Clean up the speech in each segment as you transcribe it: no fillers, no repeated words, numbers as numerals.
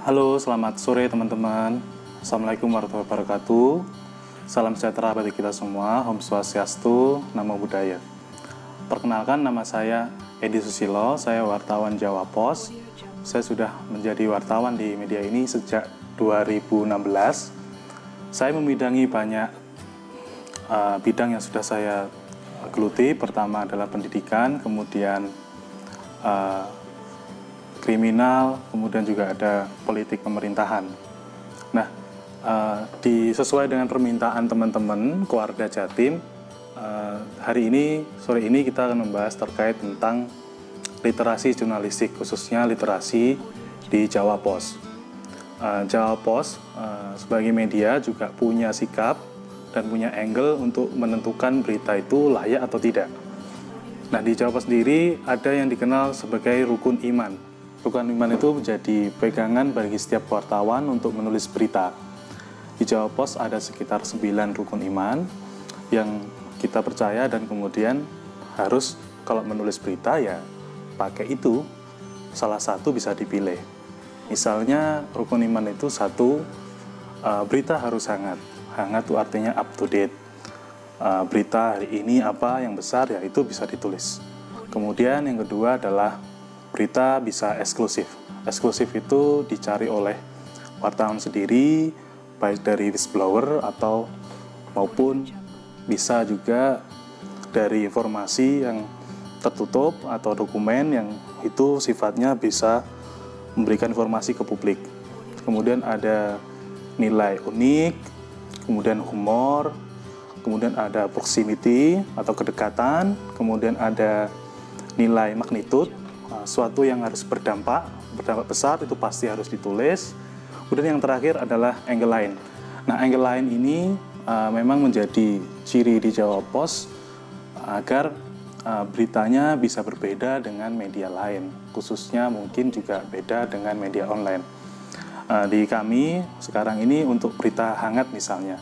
Halo, selamat sore teman-teman. Assalamualaikum warahmatullahi wabarakatuh. Salam sejahtera bagi kita semua. Om Swastiastu, Namo Buddhaya. Perkenalkan, nama saya Edi Susilo. Saya wartawan Jawa Pos. Saya sudah menjadi wartawan di media ini sejak 2016. Saya membidangi banyak bidang yang sudah saya geluti. Pertama adalah pendidikan, kemudian kriminal, kemudian juga ada politik pemerintahan. Nah, sesuai dengan permintaan teman-teman keluarga Jatim, sore ini kita akan membahas terkait tentang literasi jurnalistik, khususnya literasi di Jawa Pos. Jawa Pos sebagai media juga punya sikap dan punya angle untuk menentukan berita itu layak atau tidak. Nah, di Jawa Pos sendiri ada yang dikenal sebagai rukun iman. Rukun iman itu menjadi pegangan bagi setiap wartawan untuk menulis berita. Di Jawa Pos ada sekitar 9 rukun iman yang kita percaya dan kemudian harus kalau menulis berita ya pakai itu. Salah satu bisa dipilih. Misalnya rukun iman itu satu, berita harus hangat. Hangat itu artinya up to date. Berita hari ini apa yang besar ya itu bisa ditulis. Kemudian yang kedua adalah berita bisa eksklusif. Eksklusif itu dicari oleh wartawan sendiri, baik dari whistleblower maupun bisa juga dari informasi yang tertutup atau dokumen yang itu sifatnya bisa memberikan informasi ke publik. Kemudian ada nilai unik, kemudian humor, kemudian ada proximity atau kedekatan, kemudian ada nilai magnitude, suatu yang harus berdampak besar itu pasti harus ditulis. Kemudian yang terakhir adalah angle line. Nah, angle line ini memang menjadi ciri di Jawa Pos agar beritanya bisa berbeda dengan media lain, khususnya mungkin juga beda dengan media online. Di kami sekarang ini untuk berita hangat misalnya,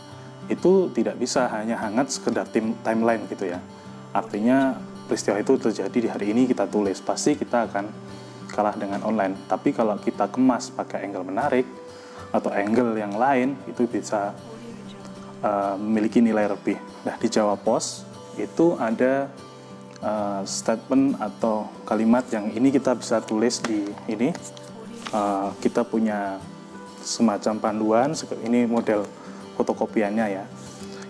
itu tidak bisa hanya hangat sekedar timeline gitu ya. Artinya peristiwa itu terjadi di hari ini kita tulis, pasti kita akan kalah dengan online. Tapi kalau kita kemas pakai angle menarik atau angle yang lain, itu bisa memiliki nilai lebih. Nah, di Jawa Pos itu ada statement atau kalimat yang ini kita bisa tulis di ini. Kita punya semacam panduan, ini model fotokopiannya ya.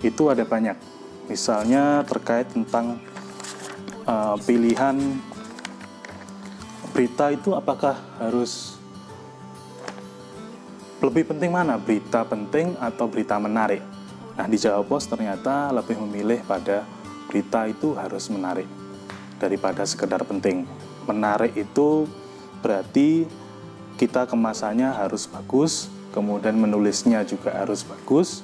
Itu ada banyak. Misalnya terkait tentang pilihan berita itu apakah harus lebih penting mana, berita penting atau berita menarik. Nah, di Jawa Pos ternyata lebih memilih pada berita itu harus menarik daripada sekedar penting. Menarik itu berarti kita kemasannya harus bagus, kemudian menulisnya juga harus bagus.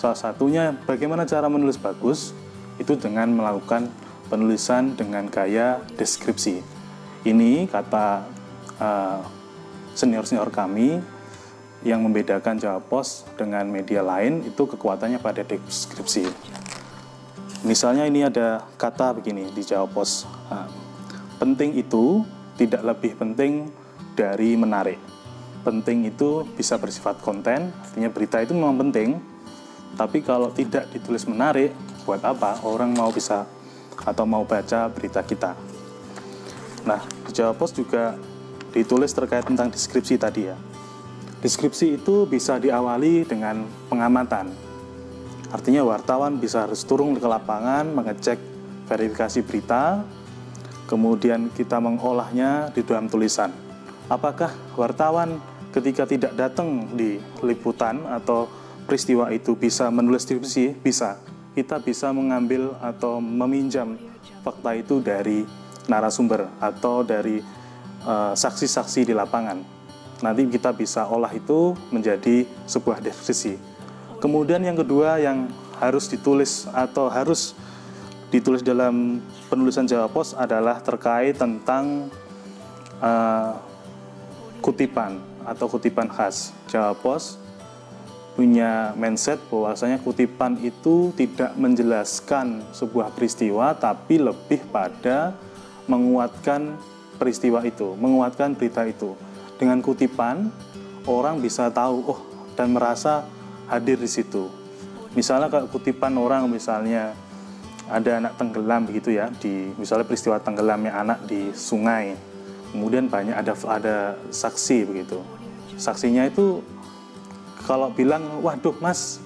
Salah satunya bagaimana cara menulis bagus itu dengan melakukan penulisan dengan gaya deskripsi. Ini kata senior-senior kami yang membedakan Jawa Pos dengan media lain itu kekuatannya pada deskripsi. Misalnya ini ada kata begini di Jawa Pos, penting itu tidak lebih penting dari menarik. Penting itu bisa bersifat konten, artinya berita itu memang penting, tapi kalau tidak ditulis menarik, buat apa orang mau bisa atau mau baca berita kita. Nah, di Jawa Pos juga ditulis terkait tentang deskripsi tadi ya. Deskripsi itu bisa diawali dengan pengamatan. Artinya wartawan bisa harus turun ke lapangan, mengecek verifikasi berita, kemudian kita mengolahnya di dalam tulisan. Apakah wartawan ketika tidak datang di liputan atau peristiwa itu bisa menulis deskripsi? Bisa. Kita bisa mengambil atau meminjam fakta itu dari narasumber atau dari saksi-saksi di lapangan. Nanti kita bisa olah itu menjadi sebuah deskripsi. Kemudian yang kedua yang harus ditulis atau harus ditulis dalam penulisan Jawa Pos adalah terkait tentang kutipan atau kutipan khas. Jawa Pos punya mindset bahwasanya kutipan itu tidak menjelaskan sebuah peristiwa tapi lebih pada menguatkan peristiwa itu, menguatkan berita itu. Dengan kutipan orang bisa tahu, oh, dan merasa hadir di situ. Misalnya kalau kutipan orang, misalnya ada anak tenggelam begitu ya, di misalnya peristiwa tenggelamnya anak di sungai, kemudian banyak ada saksi begitu. Saksinya itu kalau bilang, waduh mas,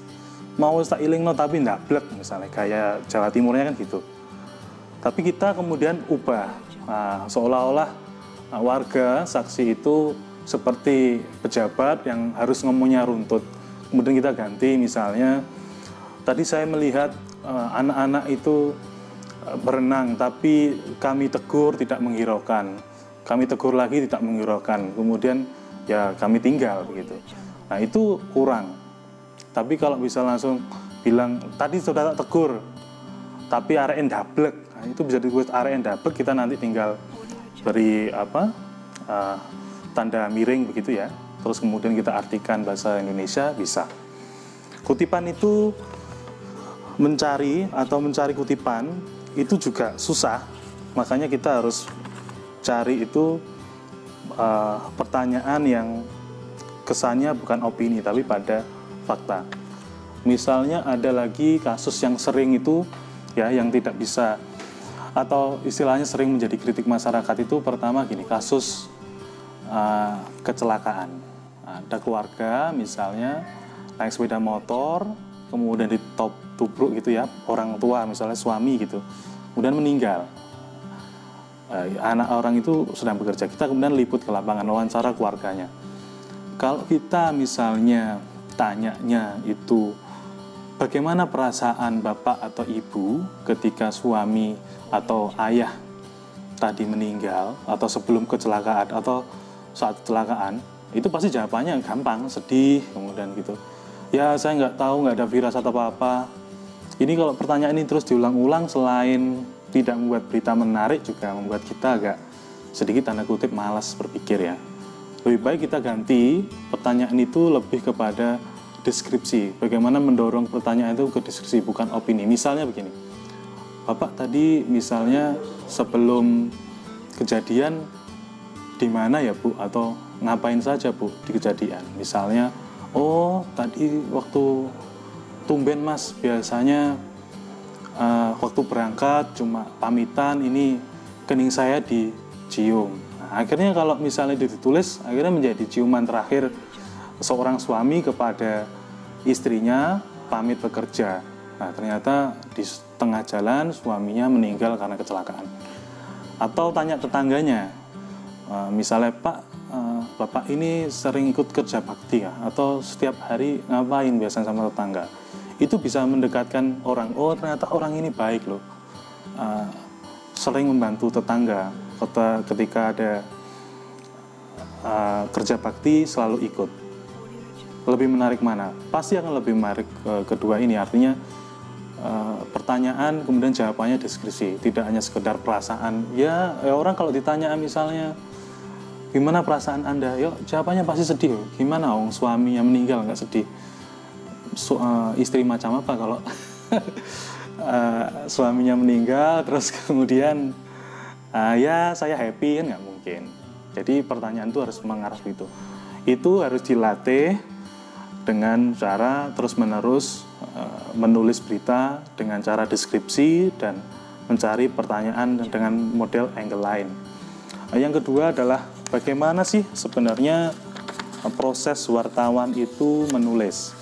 mau tak ilingno tapi ndablek, misalnya kayak Jawa Timurnya kan gitu. Tapi kita kemudian ubah, seolah-olah warga saksi itu seperti pejabat yang harus ngomongnya runtut. Kemudian kita ganti, misalnya tadi saya melihat anak-anak itu berenang, tapi kami tegur tidak menghiraukan, kami tegur lagi tidak menghiraukan, kemudian ya kami tinggal begitu. Nah itu kurang. Tapi kalau bisa langsung bilang, tadi sudah tak tegur tapi arek ndablek, nah, itu bisa disebut arek ndablek, kita nanti tinggal beri tanda miring begitu ya, terus kemudian kita artikan bahasa Indonesia, bisa. Kutipan itu mencari kutipan itu juga susah, makanya kita harus cari itu pertanyaan yang kesannya bukan opini tapi pada fakta. Misalnya ada lagi kasus yang sering itu ya, yang tidak bisa atau istilahnya sering menjadi kritik masyarakat itu, pertama gini, kasus kecelakaan. Ada keluarga misalnya naik sepeda motor, kemudian tubruk gitu ya, orang tua misalnya suami gitu, kemudian meninggal. Anak orang itu sedang bekerja, kita kemudian liput ke lapangan, wawancara keluarganya. Kalau kita misalnya tanyanya itu, bagaimana perasaan bapak atau ibu ketika suami atau ayah tadi meninggal, atau sebelum kecelakaan atau saat kecelakaan, itu pasti jawabannya gampang, sedih, kemudian gitu. Ya saya nggak tahu, nggak ada firasat apa-apa. Ini kalau pertanyaan ini terus diulang-ulang, selain tidak membuat berita menarik, juga membuat kita agak sedikit tanda kutip malas berpikir ya. Lebih baik kita ganti pertanyaan itu lebih kepada deskripsi. Bagaimana mendorong pertanyaan itu ke deskripsi, bukan opini. Misalnya begini, Bapak tadi misalnya sebelum kejadian di mana ya Bu, atau ngapain saja Bu di kejadian. Misalnya, oh tadi waktu tumben Mas, biasanya waktu berangkat cuma pamitan, ini kening saya dicium. Nah, akhirnya kalau misalnya ditulis, akhirnya menjadi ciuman terakhir seorang suami kepada istrinya pamit bekerja. Nah, ternyata di tengah jalan suaminya meninggal karena kecelakaan. Atau tanya tetangganya, misalnya Pak, Bapak ini sering ikut kerja bakti ya? Atau setiap hari ngapain biasanya sama tetangga? Itu bisa mendekatkan orang, oh ternyata orang ini baik loh, sering membantu tetangga, ketika ada kerja bakti selalu ikut. Lebih menarik mana? Pasti akan lebih menarik kedua ini, artinya pertanyaan kemudian jawabannya deskripsi, tidak hanya sekedar perasaan. Ya orang kalau ditanya misalnya, gimana perasaan Anda? Yuk jawabannya pasti sedih. Gimana suaminya meninggal nggak sedih? Istri macam apa kalau suaminya meninggal terus kemudian ya saya happy, kan nggak mungkin. Jadi pertanyaan itu harus mengarah itu. Itu harus dilatih dengan cara terus-menerus menulis berita dengan cara deskripsi dan mencari pertanyaan dengan model angle lain. Yang kedua adalah bagaimana sih sebenarnya proses wartawan itu menulis.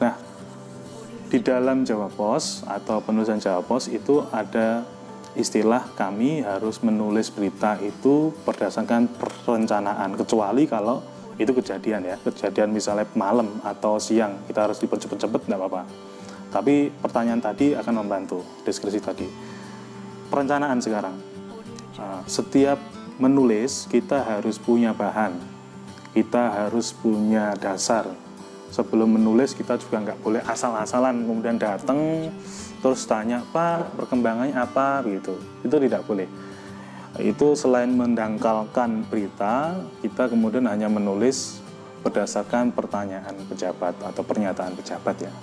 Nah, di dalam Jawa Pos atau penulisan Jawa Pos itu ada istilah kami harus menulis berita itu berdasarkan perencanaan, kecuali kalau itu kejadian ya, kejadian misalnya malam atau siang, kita harus dipercepat-cepat, nggak apa-apa. Tapi pertanyaan tadi akan membantu, deskripsi tadi. Perencanaan sekarang, setiap menulis kita harus punya bahan, kita harus punya dasar. Sebelum menulis kita juga nggak boleh asal-asalan kemudian datang terus tanya Pak perkembangannya apa begitu, itu tidak boleh. Itu selain mendangkalkan berita, kita kemudian hanya menulis berdasarkan pertanyaan pejabat atau pernyataan pejabat ya.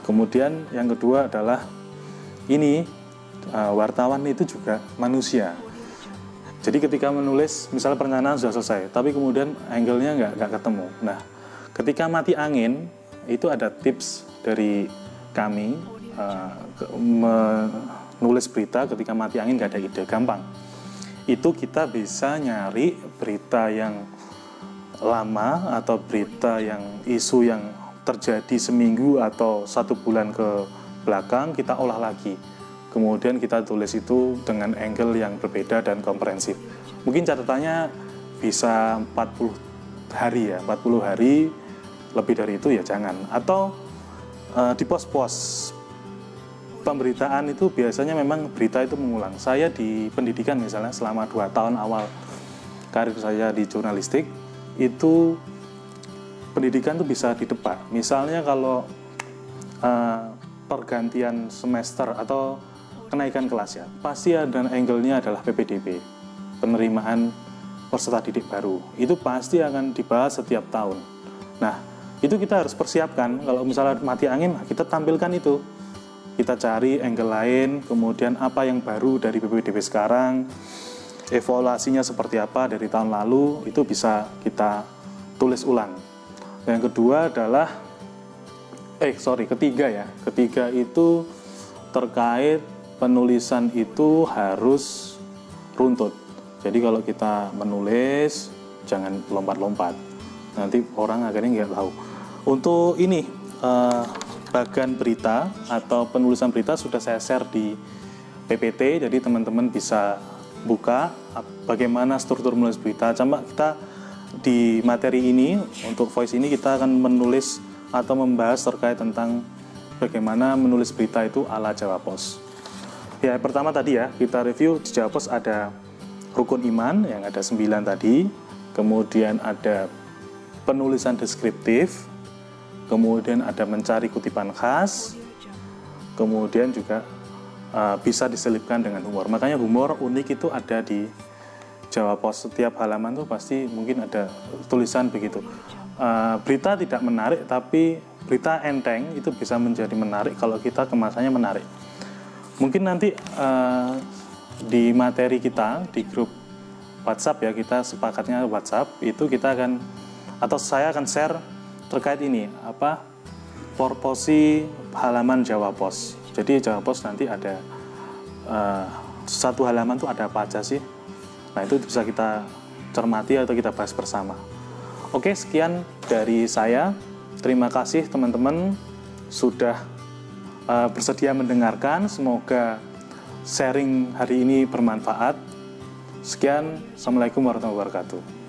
Kemudian yang kedua adalah ini, wartawan itu juga manusia. Jadi ketika menulis, misalnya perencanaan sudah selesai, tapi kemudian angle-nya nggak ketemu. Nah, ketika mati angin, itu ada tips dari kami, menulis berita ketika mati angin nggak ada ide, gampang. Itu kita bisa nyari berita yang lama atau berita yang isu yang terjadi seminggu atau 1 bulan ke belakang, kita olah lagi. Kemudian kita tulis itu dengan angle yang berbeda dan komprehensif. Mungkin catatannya bisa 40 hari ya, 40 hari, lebih dari itu ya jangan. Atau di pos-pos pemberitaan itu biasanya memang berita itu mengulang. Saya di pendidikan misalnya selama 2 tahun awal karir saya di jurnalistik, itu pendidikan itu bisa ditebak. Misalnya kalau pergantian semester atau kenaikan kelas ya, pasti ada angle-nya adalah PPDB, penerimaan peserta didik baru. Itu pasti akan dibahas setiap tahun. Nah, itu kita harus persiapkan. Kalau misalnya mati angin, kita tampilkan itu. Kita cari angle lain, kemudian apa yang baru dari PPDB sekarang, evaluasinya seperti apa dari tahun lalu, itu bisa kita tulis ulang. Yang kedua adalah, ketiga ya. Ketiga itu terkait penulisan itu harus runtut. Jadi kalau kita menulis, jangan lompat-lompat. Nanti orang akhirnya nggak tahu. Untuk ini, bagan berita atau penulisan berita sudah saya share di PPT, jadi teman-teman bisa buka bagaimana struktur menulis berita. Coba kita di materi ini, untuk voice ini kita akan menulis atau membahas terkait tentang bagaimana menulis berita itu ala Jawa Pos. Ya, pertama tadi ya, kita review di Jawa Pos ada rukun iman yang ada 9 tadi, kemudian ada penulisan deskriptif, kemudian ada mencari kutipan khas, kemudian juga bisa diselipkan dengan humor. Makanya humor unik itu ada di Jawa Pos. Setiap halaman tuh pasti mungkin ada tulisan begitu. Berita tidak menarik, tapi berita enteng itu bisa menjadi menarik kalau kita kemasannya menarik. Mungkin nanti di materi kita di grup WhatsApp ya, kita sepakatnya WhatsApp itu kita akan, atau saya akan share terkait ini, porsi halaman Jawa Pos. Jadi Jawa Pos nanti ada satu halaman tuh ada apa aja sih. Nah, itu bisa kita cermati atau kita bahas bersama. Oke, sekian dari saya. Terima kasih teman-teman sudah bersedia mendengarkan. Semoga sharing hari ini bermanfaat. Sekian, Assalamualaikum warahmatullahi wabarakatuh.